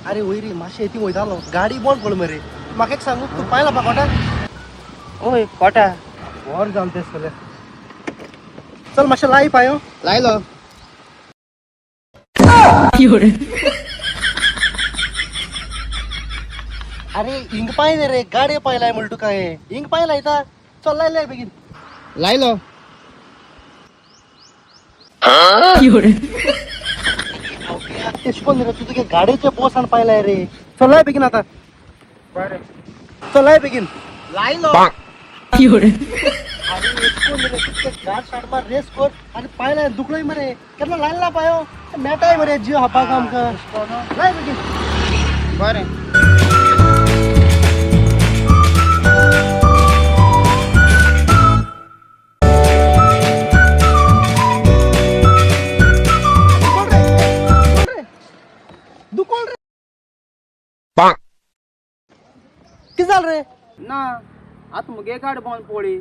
अरे वय रे मासे येते वय झालो गाडी बंद पड मरे म्हाका एक सांगू तू पाहिला बा कोटा ओय कोटा वर जालतेस पहिले चल मासे लाई पायो लायलो अरे इंग पाहिजे रे गाडी पाहिलाय म्हणतो काय इंग पाहिलाय तर चल लाय बेगीन लायलो पण रे तू तुझ्या गाडीचे पोसान पाहिलाय रे चल लाय बेगीन आता बरे चल लाय बेगीन लायलो अरे कोण रे तुझ्या गाड साडमा रेस कर आणि पाहिलाय दुखलोय मरे केतना लायला पायो मॅटाय मरे जीव हपा काम कर लाय बेगीन बरे दुकोल रे किती झालं रे ना आता मग गाडी बंद पडी